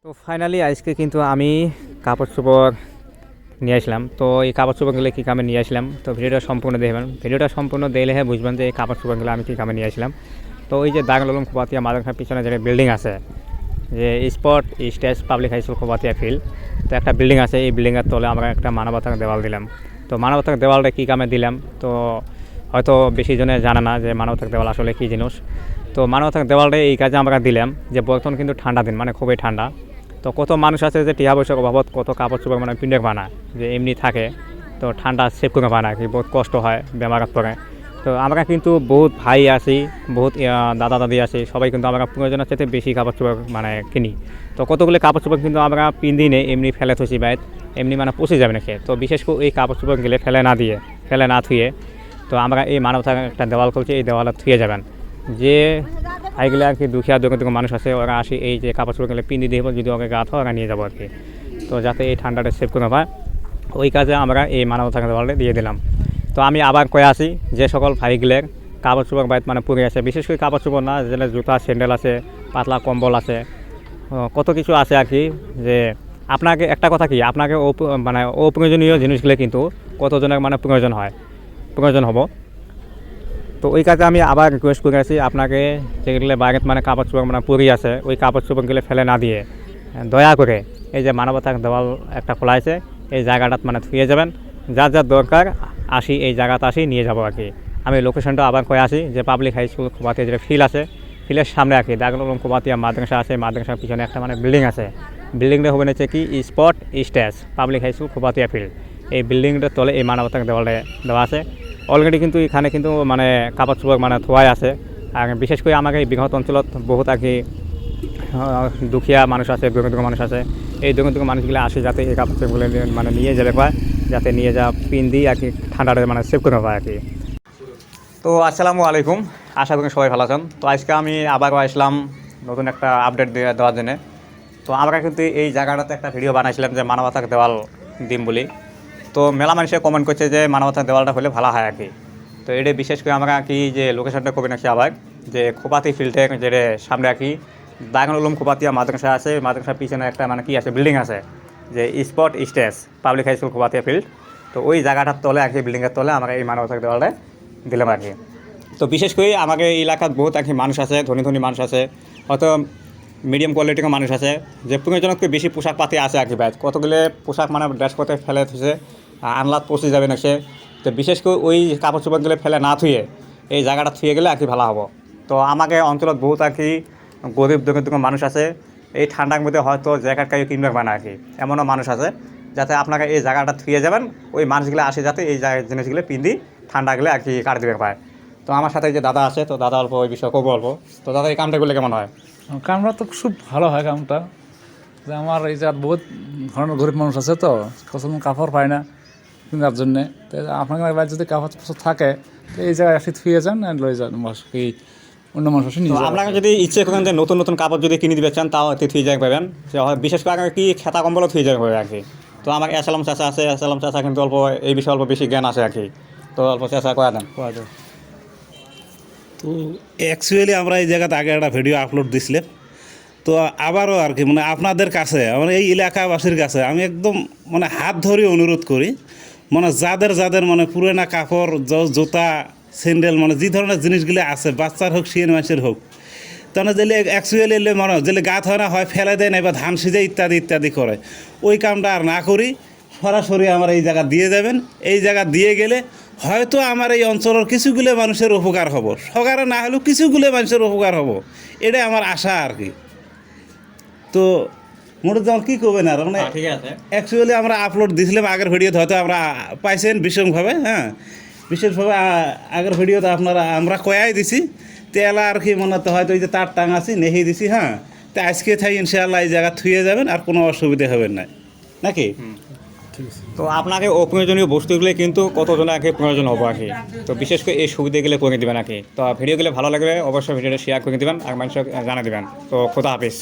তো ফাইনালি আজকে কিন্তু আমি কাপড় চোপড় নিয়ে আসলাম। তো এই কাপড় চোপড়গুলো কী কামে নিয়ে আসলাম, তো ভিডিওটা সম্পূর্ণ দেখবেন। ভিডিওটা সম্পূর্ণ দেখলে বুঝবেন যে এই কাপড় চোপড়গুলো আমি কী কামে নিয়ে আসলাম। তো ওই যে দারুল উলুম খোবাতিয়া মাদ্রাসার পিছনে যে বিল্ডিং আছে, যে spot stage public high school Khobatia field, তো একটা বিল্ডিং আছে। এই বিল্ডিংয়ের তলে আমরা একটা মানবতার দেওয়াল দিলাম। তো মানবতার দেওয়ালটা কী কামে দিলাম, তো হয়তো বেশি জনে জানে না যে মানবতার দেওয়াল আসলে কী জিনিস। তো মানবতার দেওয়ালটা এই কাজে আমরা দিলাম যে বর্তমান কিন্তু ঠান্ডা দিন, মানে খুবই ঠান্ডা। তো কত মানুষ আছে যে টিয়া পয়সার অভাবত কত কাপড় চোপড় মানে পিন্ডেক বানায়, যে এমনি থাকে, তো ঠান্ডা সেভ করে বানায় কি বহুত কষ্ট হয়, বেমারাত পড়ে। তো আমরা কিন্তু বহুত ভাই আছি, বহুত দাদা দাদি আছি, সবাই কিন্তু আমরা প্রয়োজনের চাইতে বেশি কাপড় চোপড় মানে কিনি। তো কতগুলো কাপড় চোপড় কিন্তু আমরা পিন্দি নেই, এমনি ফেলে থুসি বাইত, এমনি মানে পচে যাবে না খেয়ে। তো বিশেষ করে এই কাপড় চোপড় গেলে ফেলে না থুয়ে, তো আমরা এই মানবতার একটা দেওয়াল করছি, এই দেওয়ালে থুয়ে যাবেন। যে এইগুলো আর কি দুঃখী দোকান মানুষ আছে, ওরা আসি এই যে কাপড় চোপড় গেলে পিন্দি দিয়ে যদি ওকে গাঁথ ওরা নিয়ে যাবো আর কি। তো যাতে এই ঠান্ডাটা সেভ করে পায়, ওই কাজে আমরা এই মানবতার দেওয়ালটা দিয়ে দিলাম। তো আমি আবার কয়ে আসি যে সকল ভাইগুলোর কাপড় চোপড় বাইত মানে পরে আছে, বিশেষ করে কাপড় চোপড় না, যেটা জুতা স্যান্ডেল আছে, পাতলা কম্বল আছে, কত কিছু আছে আর কি। যে আপনাকে একটা কথা কি, আপনাকে মানে অপ্রয়োজনীয় জিনিসগুলো কিন্তু কতজনের মানে প্রয়োজন হব। তো ওই কাজে আমি আবার রিকোয়েস্ট করে আছি আপনাকে, যেগুলো বাইরের মানে কাপড় চোপড় মানে পরে আছে, ওই কাপড় চোপড়গুলো ফেলে না দিয়ে দয়া করে এই যে মানবতার দেওয়াল একটা খোলা আছে, এই জায়গাটাত মানে থুয়ে যাবেন। যার যার দরকার আসি এই জায়গাতে আসি নিয়ে যাবো আর কি। আমি লোকেশনটা আবার কয়ে আসি যে পাবলিক হাই স্কুল খোবাতিয়া যেটা ফিল্ড আছে, ফিল্ডের সামনে আর কি দারুল উলুম খোবাতিয়া মাদ্রাসা আছে, মাদ্রাসার পিছনে একটা মানে বিল্ডিং আছে। বিল্ডিংটা হবে হচ্ছে কি spot stage public high school Khobatia field. এই বিল্ডিংটার তলে এই মানবতার দেওয়ালটা দেওয়া আছে। অলরেডি কিন্তু এখানে কিন্তু মানে কাপড় চোপড় মানে থোয়াই আছে। আর বিশেষ করে আমাকে এই বৃহৎ অঞ্চলত বহুত আর কি দুখিয়া মানুষ আছে, দুর্গম মানুষ আছে। এই দুর্গম মানুষগুলো আসে যাতে এই কাপড় চোপড়গুলো মানে নিয়ে যাবে পায়, যাতে নিয়ে যা পিন দিই আর কি ঠান্ডাটা মানে সেভ করে পায় আর কি। তো আসসালামু আলাইকুম, আশা করি সবাই ভালো আছেন। তো আজকে আমি আবারও আসলাম নতুন একটা আপডেট দেওয়ার জন্য। তো আমরা কিন্তু এই জায়গাটাতে একটা ভিডিও বানাইছিলাম যে মানবতার দেওয়াল দিম বলি। তো মেলা মানুষে কমেন্ট করছে যে মানবতার দেওয়ালটা হলে ভালো হয় আর কি। তো এটা বিশেষ করে আমরা কি যে লোকেশনটা কবি নাকি আবার যে খোপাতি ফিল্ডে যেটা সামনে আর কি দারুল উলুম খোবাতিয়া মাদ্রাসা আছে, মাদ্রাসার পিছনে একটা মানে কি আছে বিল্ডিং আছে, যে spot stage public high school Khobatia field. তো ওই জায়গাটার তলে আর কি বিল্ডিংয়ের তলে আমরা এই মানবতার দেওয়ালটা দিলাম আর কি। তো বিশেষ করে আমাদের এই এলাকার বহুত আর কি মানুষ আছে, ধনী ধনী মানুষ আছে, হয়তো মিডিয়াম কোয়ালিটির মানুষ আছে, যে প্রয়োজনকে বেশি পোশাক পাতি আছে আর কি। ভাই কতগুলো পোশাক মানে ড্রেস করতে ফেলে থুছে, আনলাত পচে যাবে না সে। তো বিশেষ করে ওই কাপড় চোপড়গুলো ফেলে না থুয়ে এই জায়গাটা থুয়ে গেলে আর কি ভালো হবো। তো আমাকে অঞ্চলত বহুত আর কি গরিব দোকান মানুষ আছে, এই ঠান্ডার মধ্যে হয়তো জ্যাকেট কাইও কিনবে না আর কি, এমনও মানুষ আছে। যাতে আপনাকে এই জায়গাটা থুয়ে যাবেন, ওই মানুষগুলো আসে যাতে এই জিনিসগুলো পিন্দি ঠান্ডাগুলো আর কি কাট দিবে পায়। তো আমার সাথে যে দাদা আছে, তো দাদা অল্প ওই বিষয়ে খুব অল্প। তো দাদা এই কামটা করলে কেমন হয়? কামটা তো খুব ভালো হয় কামটা, যে আমার এই যে বহুত ধরনের গরিব মানুষ আছে, তো কত কাপড় পায় না কেনার জন্যে। তো আপনার বাড়ি যদি কাপড় থাকে, তো এই জায়গায় আসি থুয়ে যান লয়ে যান, এই অন্য মানুষ আসে নিয়ে যান। আপনাকে যদি ইচ্ছে করেন যে নতুন নতুন কাপড় যদি কিনে দিতে চান, তাও থুয়ে যাই পাবেন। বিশেষ করে কি খেতা কম্বলও থুয়ে যাবে আর কি। তো আমার এসালাম চাচা আছে, এসালাম চাচা কিন্তু অল্প এই বিষয়ে অল্প বেশি জ্ঞান আছে আর কি। তো অল্প চেষ্টা করা দেন। তো অ্যাকচুয়ালি আমরা এই জায়গাতে আগে একটা ভিডিও আপলোড দিছিলাম। তো আবারও আর কি মানে আপনাদের কাছে, মানে এই এলাকাবাসীর কাছে আমি একদম মানে হাত ধরে অনুরোধ করি, মানে যাদের মানে পুরোনো কাপড়, জুতা, স্যান্ডেল, মানে যে ধরনের জিনিসগুলো আছে, বাচ্চার হোক সিএন মাসের হোক, তাহলে যেলে অ্যাকচুয়ালি এলে মানে যেলে গাত হয় না, হয় ফেলে দেয় না, বা ধান সিজে ইত্যাদি করে, ওই কামটা আর না করি সরাসরি আমার এই জায়গা দিয়ে দেবেন। এই জায়গা দিয়ে গেলে হয়তো আমার এই অঞ্চলের কিছুগুলো মানুষের উপকার হব, সকারে না হলেও কিছুগুলো মানুষের উপকার হব, এটাই আমার আশা আর কি। তো মোটে যেমন কী করবেন আর মানে ঠিক আছে, অ্যাকচুয়ালি আমরা আপলোড দিয়েছিলাম আগের ভিডিওতে, হয়তো আমরা পাইছেন বিশেষভাবে, হ্যাঁ বিশেষভাবে আগের ভিডিওতে আমরা কয়াই দিছি। তেলা আর কি মনে হয়তো এই যে তার টাং আছি নেহি দিছি, হ্যাঁ। তো আজকে থাই ইনশাআল্লাহ এই জায়গা থুয়ে যাবেন, আর কোনো অসুবিধা হবে না নাকি। তো আপনাকে অপ্রয়োজনীয় বস্তুগুলো কিন্তু কতজনের আগে প্রয়োজন হবো আর কি। তো বিশেষ করে এই সুবিধাগুলো করে দেবেন আর কি। তো ভিডিওগুলো ভালো লাগলে অবশ্যই ভিডিওটা শেয়ার করে দেবেন আর মানুষকে জানিয়ে দেবেন। তো খোদা হাফিজ।